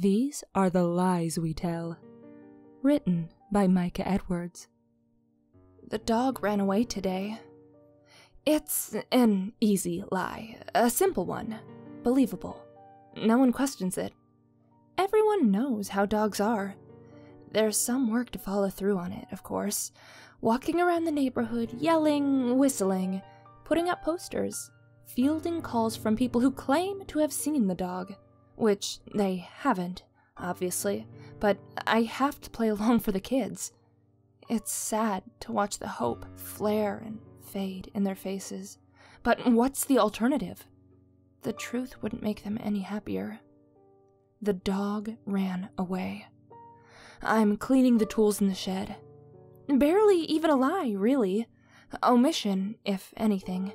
These are the lies we tell. Written by Micah Edwards. The dog ran away today. It's an easy lie, a simple one, believable. No one questions it. Everyone knows how dogs are. There's some work to follow through on it, of course. Walking around the neighborhood, yelling, whistling, putting up posters, fielding calls from people who claim to have seen the dog. Which they haven't, obviously, but I have to play along for the kids. It's sad to watch the hope flare and fade in their faces. But what's the alternative? The truth wouldn't make them any happier. The dog ran away. I'm cleaning the tools in the shed. Barely even a lie, really. Omission, if anything.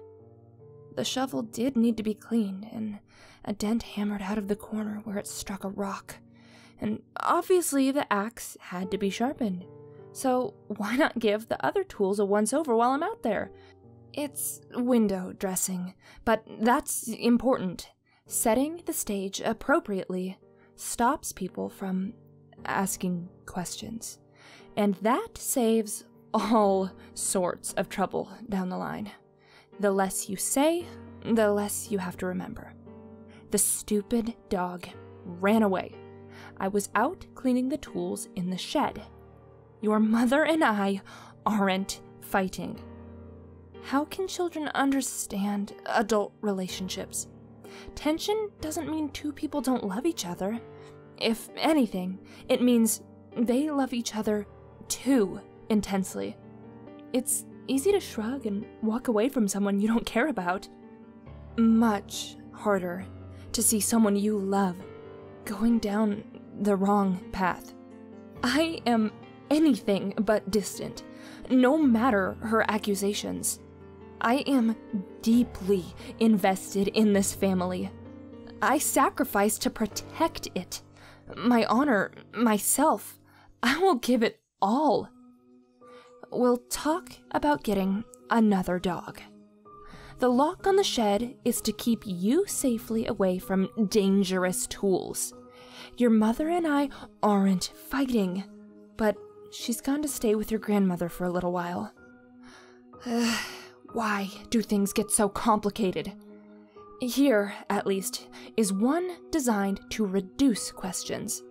The shovel did need to be cleaned, and a dent hammered out of the corner where it struck a rock. And obviously the axe had to be sharpened. So why not give the other tools a once-over while I'm out there? It's window dressing, but that's important. Setting the stage appropriately stops people from asking questions. And that saves all sorts of trouble down the line. The less you say, the less you have to remember. The stupid dog ran away. I was out cleaning the tools in the shed. Your mother and I aren't fighting. How can children understand adult relationships? Tension doesn't mean two people don't love each other. If anything, it means they love each other too intensely. It's easy to shrug and walk away from someone you don't care about. Much harder to see someone you love going down the wrong path. I am anything but distant, no matter her accusations. I am deeply invested in this family. I sacrificed to protect it. My honor, myself, I will give it all. We'll talk about getting another dog. The lock on the shed is to keep you safely away from dangerous tools. Your mother and I aren't fighting, but she's gone to stay with your grandmother for a little while. Why do things get so complicated? Here, at least, is one designed to reduce questions.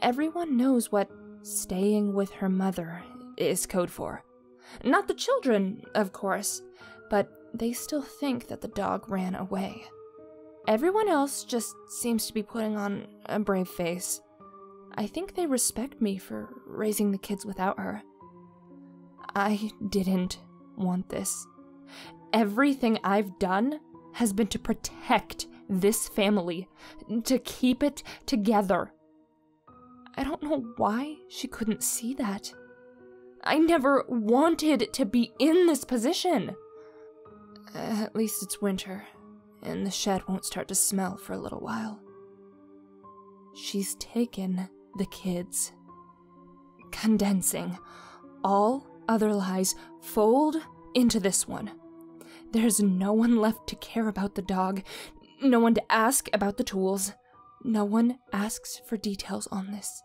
Everyone knows what staying with her mother is code for. Not the children, of course, but they still think that the dog ran away. Everyone else just seems to be putting on a brave face. I think they respect me for raising the kids without her. I didn't want this. Everything I've done has been to protect this family, to keep it together. I don't know why she couldn't see that. I never wanted to be in this position. At least it's winter, and the shed won't start to smell for a little while. She's taken the kids. Condensing all other lies fold into this one. There's no one left to care about the dog, no one to ask about the tools. No one asks for details on this.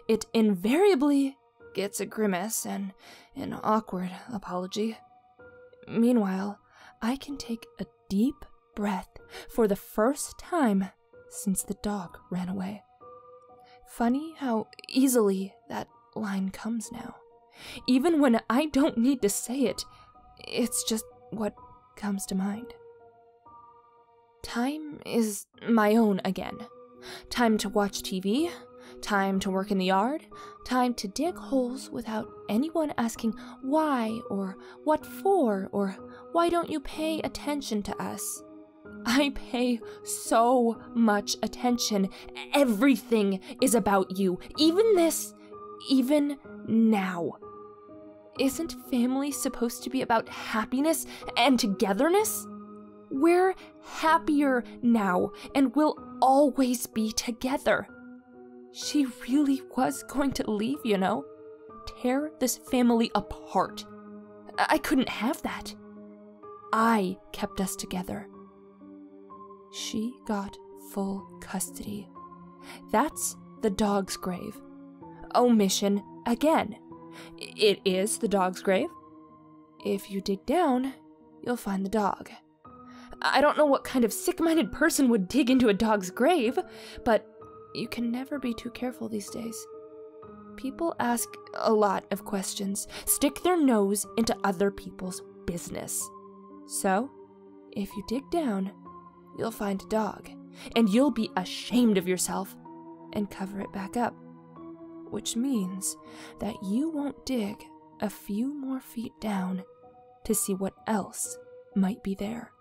It invariably gets a grimace and an awkward apology. Meanwhile, I can take a deep breath for the first time since the dog ran away. Funny how easily that line comes now. Even when I don't need to say it, it's just what comes to mind. Time is my own again. Time to watch TV, time to work in the yard, time to dig holes without anyone asking why or what for or why don't you pay attention to us. I pay so much attention. Everything is about you. Even this, even now. Isn't family supposed to be about happiness and togetherness? We're happier now and will always be together. She really was going to leave, you know? Tear this family apart. I couldn't have that. I kept us together. She got full custody. That's the dog's grave. Omission again. It is the dog's grave. If you dig down, you'll find the dog. I don't know what kind of sick-minded person would dig into a dog's grave, but you can never be too careful these days. People ask a lot of questions, stick their nose into other people's business. So, if you dig down, you'll find a dog, and you'll be ashamed of yourself and cover it back up. Which means that you won't dig a few more feet down to see what else might be there.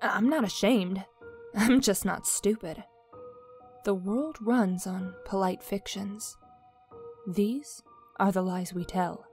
I'm not ashamed. I'm just not stupid. The world runs on polite fictions. These are the lies we tell.